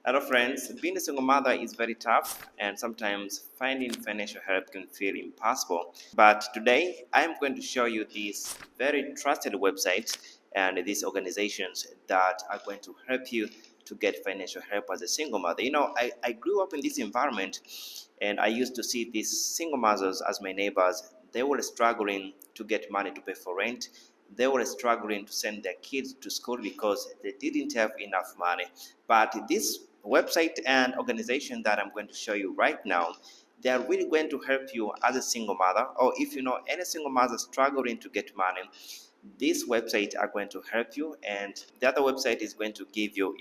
Hello, friends. Being a single mother is very tough, and sometimes finding financial help can feel impossible. But today, I am going to show you this very trusted website and these organizations that are going to help you to get financial help as a single mother. I grew up in this environment, and I used to see these single mothers as my neighbors. They were struggling to get money to pay for rent. They were struggling to send their kids to school because they didn't have enough money. But this website and organization that I'm going to show you right now, they are really going to help you as a single mother, or if you know any single mother struggling to get money. These websites are going to help you, and the other website is going to give you,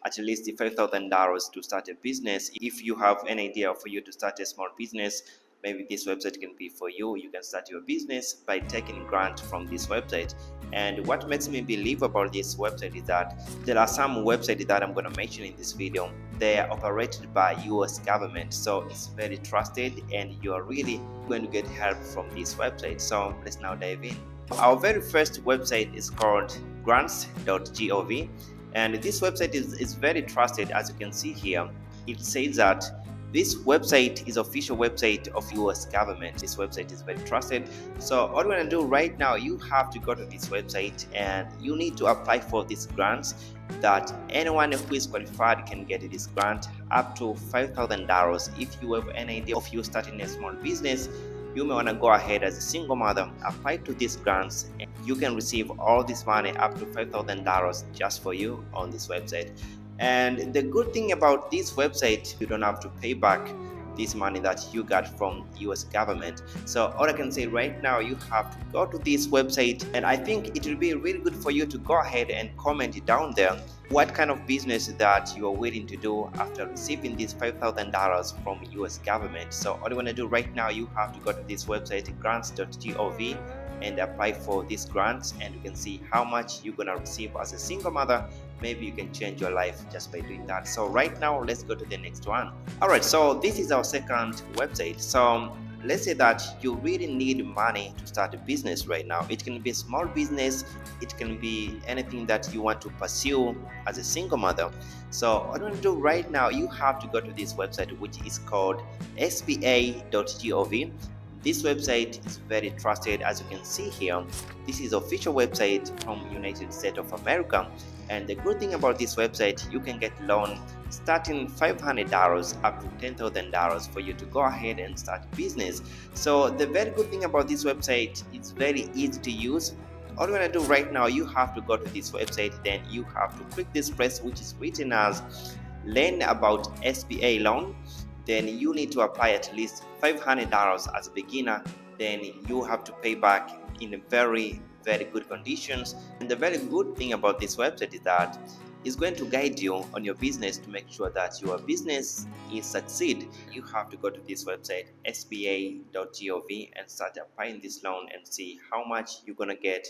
at least $5,000 to start a business. If you have an idea for you to start a small business, maybe this website can be for you. You can start your business by taking grant from this website. And what makes me believe about this website is that there are some websites that I'm going to mention in this video. They are operated by US government, so it's very trusted, and you are really going to get help from this website. So let's now dive in. Our very first website is called grants.gov, and this website is very trusted. As you can see here, it says that this website is official website of US government. This website is very trusted. So all you're going to do right now, you have to go to this website and you need to apply for these grants that anyone who is qualified can get this grant up to $5,000. If you have any idea of you starting a small business, you may want to go ahead as a single mother, apply to these grants, and you can receive all this money up to $5,000 just for you on this website. And the good thing about this website, you don't have to pay back this money that you got from US government. So all I can say right now, you have to go to this website, and I think it will be really good for you to go ahead and comment it down there what kind of business that you are willing to do after receiving this $5,000 from US government. So all you want to do right now, you have to go to this website grants.gov and apply for these grants, and you can see how much you're gonna receive as a single mother. Maybe you can change your life just by doing that. So right now, let's go to the next one. All right, so this is our second website. So let's say that you really need money to start a business right now. It can be a small business, it can be anything that you want to pursue as a single mother. So what you want to do right now, you have to go to this website, which is called sba.gov. This website is very trusted. As you can see here, this is official website from United States of America. And the good thing about this website, you can get loan starting $500 up to $10,000 for you to go ahead and start a business. So the very good thing about this website, it's very easy to use. All you want to do right now, you have to go to this website, then you have to click this place which is written as learn about SBA loan. Then you need to apply at least $500 as a beginner. Then you have to pay back in a very good conditions. And the very good thing about this website is that it's going to guide you on your business to make sure that your business is succeed. You have to go to this website sba.gov and start applying this loan and see how much you're gonna get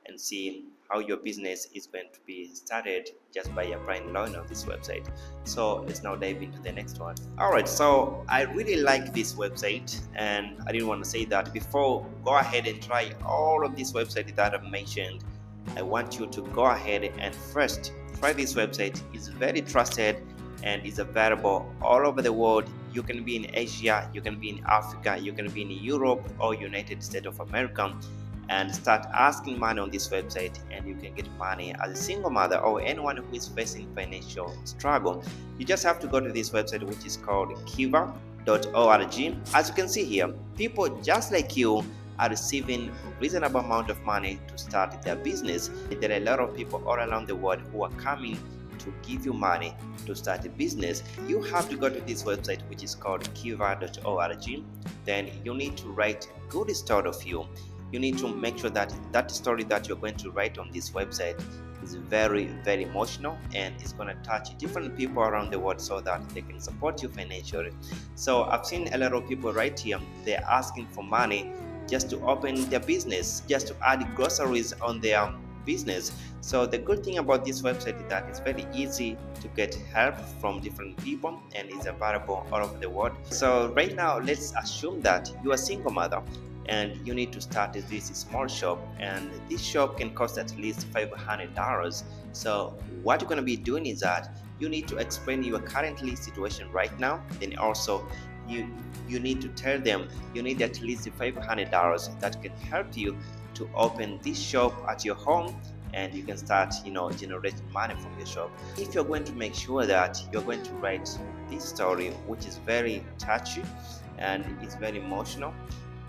and see how your business is going to be started just by applying loan on this website. So let's now dive into the next one. All right, so I really like this website, and I didn't want to say that before. Go ahead and try all of these websites that I've mentioned. I want you to go ahead and first try this website. It's very trusted and is available all over the world. You can be in Asia, you can be in Africa, you can be in Europe or United States of America, and start asking money on this website, and you can get money as a single mother or anyone who is facing financial struggle. You just have to go to this website, which is called kiva.org. As you can see here, people just like you are receiving a reasonable amount of money to start their business. There are a lot of people all around the world who are coming to give you money to start a business. You have to go to this website, which is called kiva.org. Then you need to write a good story of you. You need to make sure that that story that you're going to write on this website is very emotional, and it's going to touch different people around the world so that they can support you financially. So I've seen a lot of people right here, they're asking for money just to open their business, just to add groceries on their business. So the good thing about this website is that it's very easy to get help from different people, and it's available all over the world. So right now, let's assume that you are a single mother and you need to start this small shop, and this shop can cost at least $500. So what you're going to be doing is that you need to explain your currently situation right now. Then also you need to tell them you need at least $500 that can help you to open this shop at your home, and you can start generating money from your shop. If you're going to make sure that you're going to write this story, which is very touchy and it's very emotional,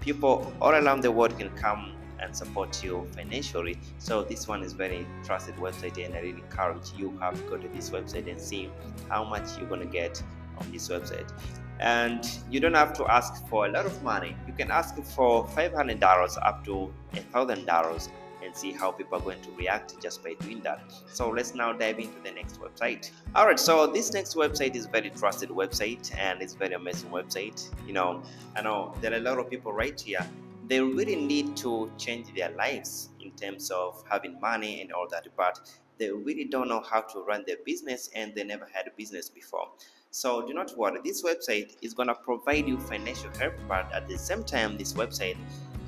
people all around the world can come and support you financially. So this one is very trusted website, and I really encourage you have to go to this website and see how much you're going to get on this website. And you don't have to ask for a lot of money. You can ask for $500 up to $1,000 and see how people are going to react just by doing that. So let's now dive into the next website. Alright, so this next website is very trusted website, and it's very amazing website. I know there are a lot of people right here, they really need to change their lives in terms of having money and all that, but they really don't know how to run their business, and they never had a business before. So do not worry, this website is going to provide you financial help, but at the same time this website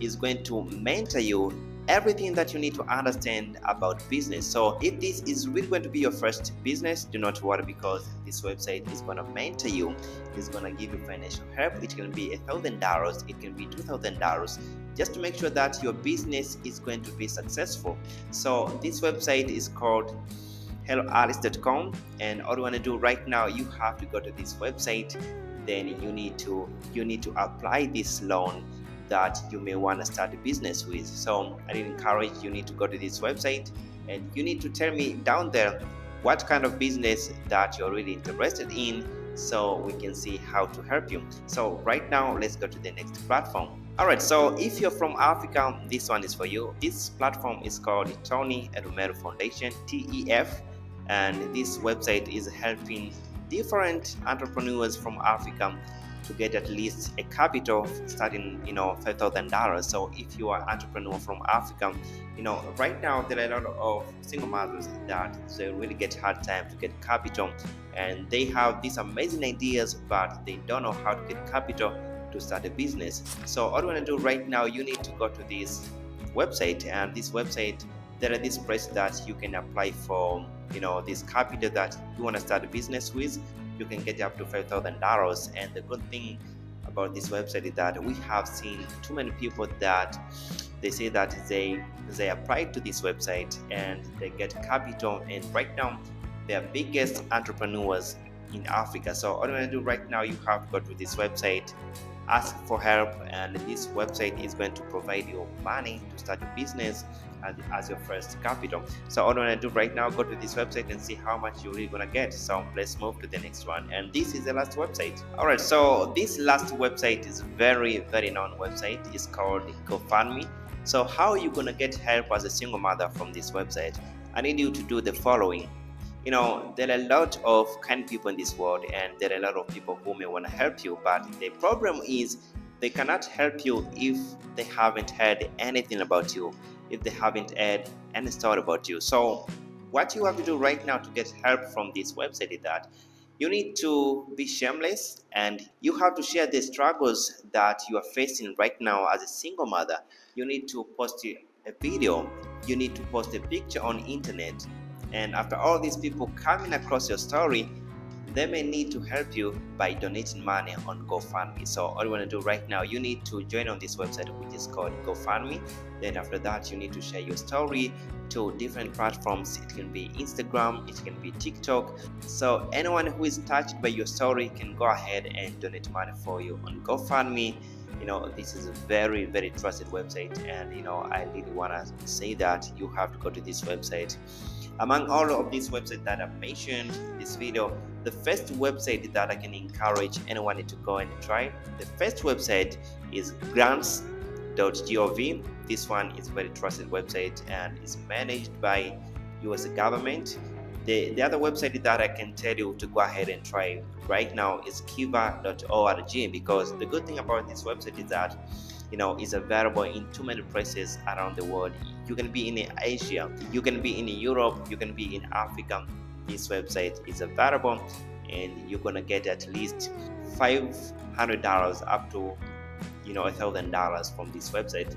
is going to mentor you everything that you need to understand about business. So if this is really going to be your first business, do not worry, because this website is going to mentor you. It's going to give you financial help. It can be $1,000, it can be $2,000, just to make sure that your business is going to be successful. So this website is called helloalice.com, and all you want to do right now, you have to go to this website. Then you need to apply this loan that you may want to start a business with. So I encourage you need to go to this website, and you need to tell me down there what kind of business that you're really interested in, so we can see how to help you. So right now, let's go to the next platform. Alright, so if you're from Africa, this one is for you. This platform is called Tony Romero Foundation, TEF, and this website is helping different entrepreneurs from Africa to get at least a capital starting $5,000. So if you are an entrepreneur from Africa, right now there are a lot of single mothers that they really get hard time to get capital, and they have these amazing ideas, but they don't know how to get capital to start a business. So all you want to do right now, you need to go to this website, and this website, there are this place that you can apply for this capital that you want to start a business with. You can get up to $5,000, and the good thing about this website is that we have seen too many people that they say that they applied to this website and they get capital, and right now they are biggest entrepreneurs in Africa. So all you want to do right now, you have to go to this website, ask for help, and this website is going to provide you money to start a business as your first capital. So all you want to do right now, go to this website and see how much you're really gonna get. So let's move to the next one, and this is the last website. Alright, so this last website is very known website. It's called GoFundMe. So how are you gonna get help as a single mother from this website? I need you to do the following. There are a lot of kind people in this world, and there are a lot of people who may want to help you, but the problem is they cannot help you if they haven't heard anything about you, if they haven't heard any story about you. So what you have to do right now to get help from this website is that you need to be shameless, and you have to share the struggles that you are facing right now as a single mother. You need to post a video, you need to post a picture on internet, and after all these people coming across your story, they may need to help you by donating money on GoFundMe. So all you want to do right now, you need to join on this website, which is called GoFundMe. Then after that, you need to share your story to different platforms. It can be Instagram, it can be TikTok. So anyone who is touched by your story can go ahead and donate money for you on GoFundMe. This is a very trusted website, and I really want to say that you have to go to this website. Among all of these websites that I've mentioned in this video, the first website that I can encourage anyone to go and try, the first website is grants.gov. This one is a very trusted website and is managed by US government. The other website that I can tell you to go ahead and try right now is kiva.org, because the good thing about this website is that is available in too many places around the world. You can be in Asia, you can be in Europe, you can be in Africa. This website is available, and you're gonna get at least $500 up to $1,000 from this website.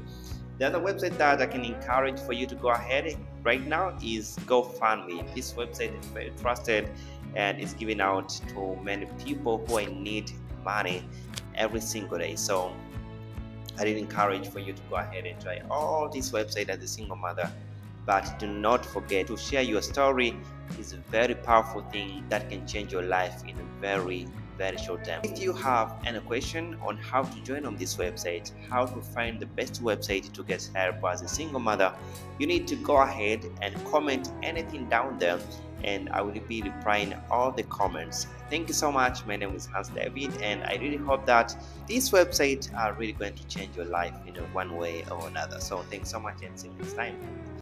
The other website that I can encourage for you to go ahead right now is GoFundMe. This website is very trusted, and it's giving out to many people who need money every single day. So I did encourage for you to go ahead and try all these websites as a single mother. But do not forget to share your story. Is a very powerful thing that can change your life in a very short time. If you have any question on how to join on this website, how to find the best website to get help as a single mother, you need to go ahead and comment anything down there, and I will be replying all the comments. Thank you so much. My name is Hans David, and I really hope that these websites are really going to change your life in one way or another. So thanks so much, and see you next time.